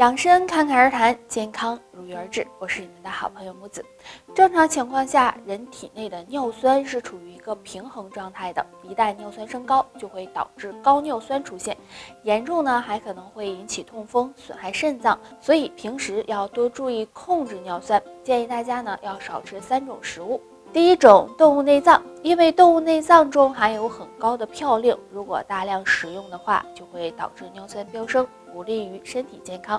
养生侃侃而谈，健康如约而至。我是你们的好朋友木子。正常情况下，人体内的尿酸是处于一个平衡状态的，一旦尿酸升高，就会导致高尿酸出现，严重呢还可能会引起痛风，损害肾脏。所以平时要多注意控制尿酸，建议大家呢要少吃3种食物。第一种，动物内脏，因为动物内脏中含有很高的嘌呤，如果大量食用的话，就会导致尿酸飙升，不利于身体健康。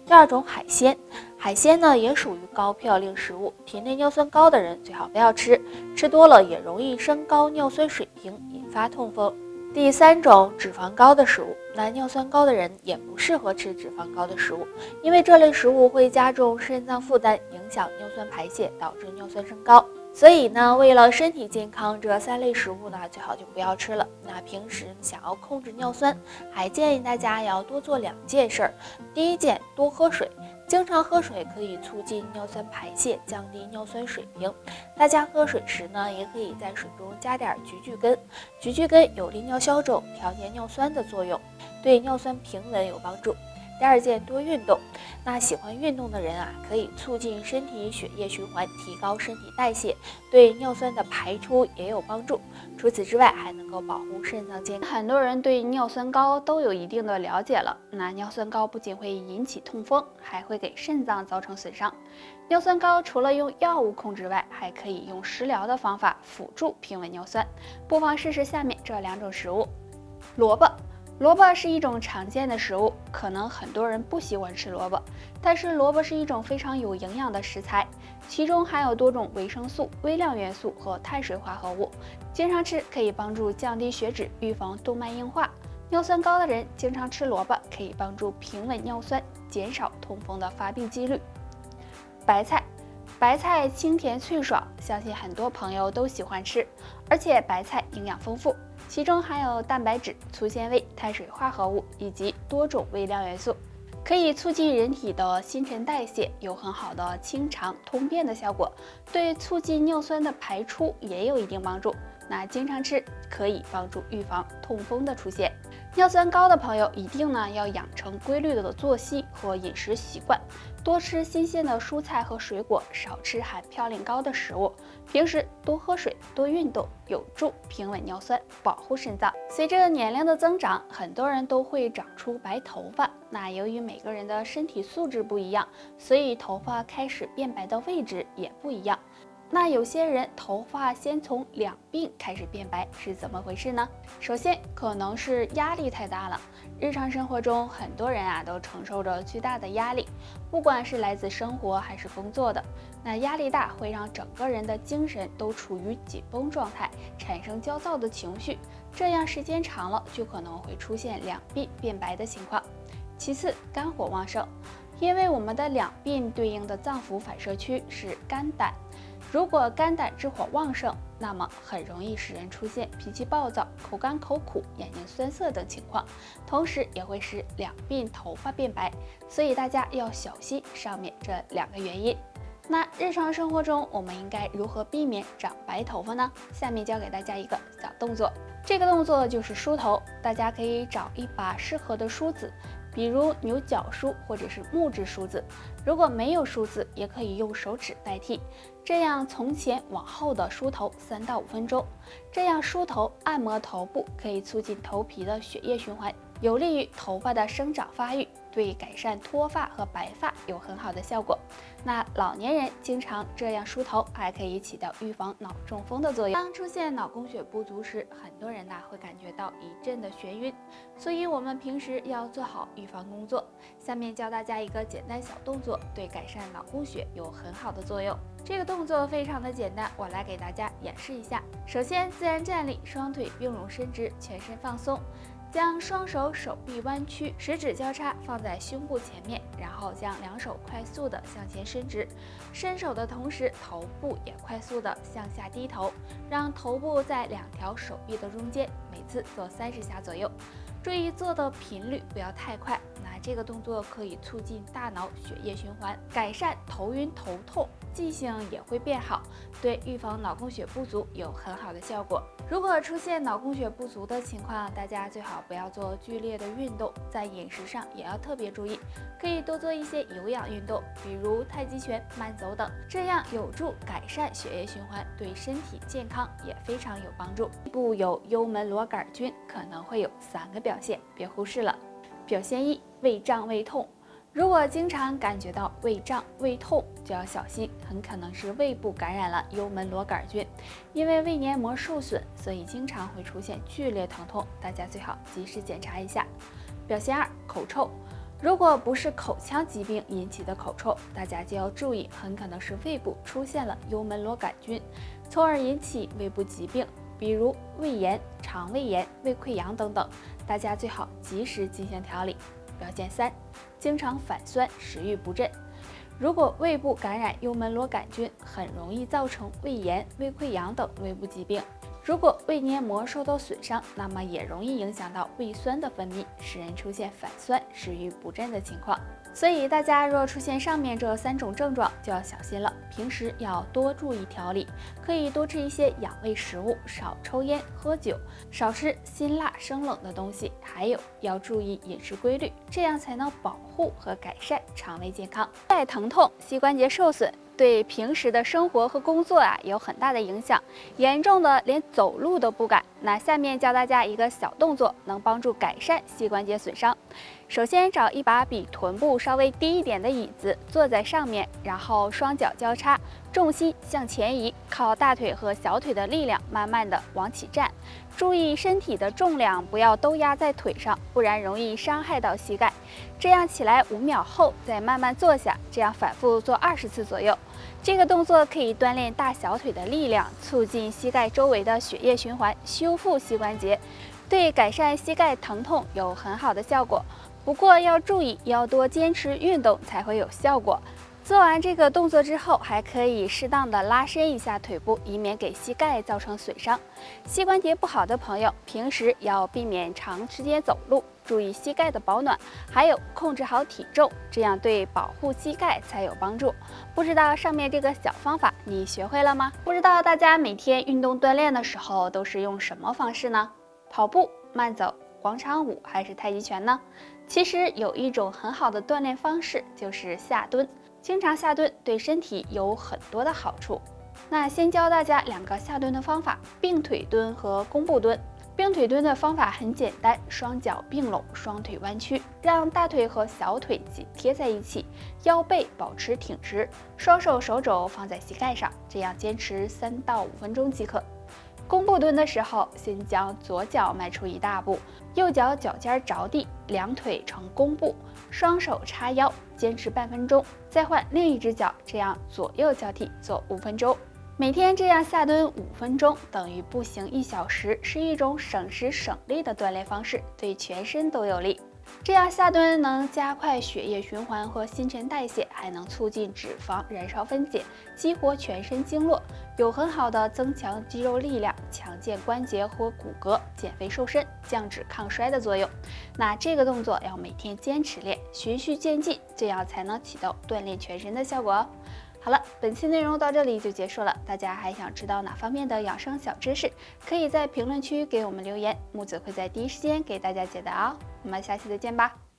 第二种，海鲜，海鲜呢也属于高嘌呤食物，体内尿酸高的人最好不要吃，吃多了也容易升高尿酸水平，引发痛风。第三种，脂肪高的食物，那尿酸高的人也不适合吃脂肪高的食物，因为这类食物会加重肾脏负担，影响尿酸排泄，导致尿酸升高。所以呢，为了身体健康，这3类食物呢最好就不要吃了。那平时想要控制尿酸，还建议大家要多做2件事儿。第一件，多喝水，经常喝水可以促进尿酸排泄，降低尿酸水平。大家喝水时呢，也可以在水中加点菊苣根，菊苣根有利尿消肿、调节尿酸的作用，对尿酸平稳有帮助。第二件，多运动。那喜欢运动的人啊，可以促进身体血液循环，提高身体代谢，对尿酸的排出也有帮助。除此之外，还能够保护肾脏健康。很多人对尿酸高都有一定的了解了。那尿酸高不仅会引起痛风，还会给肾脏造成损伤。尿酸高除了用药物控制外，还可以用食疗的方法辅助平稳尿酸。不妨试试下面这2种食物。萝卜。萝卜是一种常见的食物，可能很多人不喜欢吃萝卜，但是萝卜是一种非常有营养的食材，其中含有多种维生素、微量元素和碳水化合物，经常吃可以帮助降低血脂，预防动脉硬化。尿酸高的人经常吃萝卜，可以帮助平稳尿酸，减少痛风的发病几率。白菜。白菜清甜脆爽，相信很多朋友都喜欢吃，而且白菜营养丰富，其中含有蛋白质、粗纤维、碳水化合物以及多种微量元素，可以促进人体的新陈代谢，有很好的清肠通便的效果，对促进尿酸的排出也有一定帮助。那经常吃可以帮助预防痛风的出现。尿酸高的朋友一定呢要养成规律的作息和饮食习惯，多吃新鲜的蔬菜和水果，少吃含嘌呤高的食物，平时多喝水，多运动，有助平稳尿酸，保护肾脏。随着年龄的增长，很多人都会长出白头发，那由于每个人的身体素质不一样，所以头发开始变白的位置也不一样。那有些人头发先从两鬓开始变白，是怎么回事呢？首先可能是压力太大了，日常生活中很多人都承受着巨大的压力，不管是来自生活还是工作的，那压力大会让整个人的精神都处于紧绷状态，产生焦躁的情绪，这样时间长了就可能会出现两鬓变白的情况。其次，肝火旺盛，因为我们的两鬓对应的脏腑反射区是肝胆，如果肝胆之火旺盛，那么很容易使人出现脾气暴躁、口干口苦、眼睛酸涩等情况，同时也会使两鬓头发变白，所以大家要小心上面这2个原因。那日常生活中我们应该如何避免长白头发呢？下面教给大家一个小动作，这个动作就是梳头，大家可以找一把适合的梳子，比如牛角梳或者是木质梳子，如果没有梳子，也可以用手指代替。这样从前往后的梳头3到5分钟，这样梳头按摩头部可以促进头皮的血液循环，有利于头发的生长发育，对改善脱发和白发有很好的效果。那老年人经常这样梳头，还可以起到预防脑中风的作用。当出现脑供血不足时，很多人会感觉到一阵的眩晕，所以我们平时要做好预防工作。下面教大家一个简单小动作，对改善脑供血有很好的作用。这个动作非常的简单，我来给大家演示一下。首先自然站立，双腿并拢伸直，全身放松，将双手手臂弯曲，食指交叉放在胸部前面，然后将2手快速的向前伸直，伸手的同时头部也快速的向下低头，让头部在2条手臂的中间，每次做30下左右。注意做的频率不要太快。那这个动作可以促进大脑血液循环，改善头晕头痛，记性也会变好，对预防脑供血不足有很好的效果。如果出现脑供血不足的情况，大家最好不要做剧烈的运动，在饮食上也要特别注意，可以多做一些有氧运动，比如太极拳、慢走等，这样有助改善血液循环，对身体健康也非常有帮助。胃部有幽门螺杆菌，可能会有3个表现，别忽视了。表现1：胃胀胃痛。如果经常感觉到胃胀、胃痛，就要小心，很可能是胃部感染了幽门螺杆菌。因为胃黏膜受损，所以经常会出现剧烈疼痛，大家最好及时检查一下。表现2：口臭。如果不是口腔疾病引起的口臭，大家就要注意，很可能是胃部出现了幽门螺杆菌，从而引起胃部疾病，比如胃炎、肠胃炎、胃溃疡等等，大家最好及时进行调理。表现3：经常反酸、食欲不振。如果胃部感染幽门螺杆菌，很容易造成胃炎、胃溃疡等胃部疾病。如果胃黏膜受到损伤，那么也容易影响到胃酸的分泌，使人出现反酸、食欲不振的情况。所以大家若出现上面这3种症状，就要小心了。平时要多注意调理，可以多吃一些养胃食物，少抽烟喝酒，少吃辛辣生冷的东西，还有要注意饮食规律，这样才能保护和改善肠胃健康。膝盖疼痛、膝关节受损，对平时的生活和工作有很大的影响，严重的连走路都不敢。那下面教大家一个小动作，能帮助改善膝关节损伤。首先找一把比臀部稍微低一点的椅子，坐在上面，然后双脚交叉，重心向前移，靠大腿和小腿的力量慢慢的往起站。注意身体的重量不要都压在腿上，不然容易伤害到膝盖。这样起来5秒后再慢慢坐下，这样反复做20次左右。这个动作可以锻炼大小腿的力量，促进膝盖周围的血液循环，修复膝关节，对改善膝盖疼痛有很好的效果。不过要注意，要多坚持运动才会有效果。做完这个动作之后，还可以适当的拉伸一下腿部，以免给膝盖造成损伤。膝关节不好的朋友，平时要避免长时间走路，注意膝盖的保暖，还有控制好体重，这样对保护膝盖才有帮助。不知道上面这个小方法你学会了吗？不知道大家每天运动锻炼的时候都是用什么方式呢？跑步、慢走、广场舞还是太极拳呢？其实有一种很好的锻炼方式，就是下蹲。经常下蹲对身体有很多的好处。那先教大家2个下蹲的方法：并腿蹲和弓步蹲。并腿蹲的方法很简单，双脚并拢，双腿弯曲，让大腿和小腿紧贴在一起，腰背保持挺直，双手手肘放在膝盖上，这样坚持3到5分钟即可。弓步蹲的时候，先将左脚迈出1大步，右脚脚尖着地，两腿呈弓步，双手叉腰，坚持半分钟，再换另一只脚，这样左右交替做5分钟。每天这样下蹲5分钟，等于步行1小时，是一种省时省力的锻炼方式，对全身都有利。这样下蹲能加快血液循环和新陈代谢，还能促进脂肪燃烧分解，激活全身经络，有很好的增强肌肉力量、强健关节和骨骼、减肥瘦身、降脂抗衰的作用。那这个动作要每天坚持练，循序渐进，这样才能起到锻炼全身的效果哦。好了，本期内容到这里就结束了。大家还想知道哪方面的养生小知识，可以在评论区给我们留言，木子会在第一时间给大家解答哦。我们下期再见吧。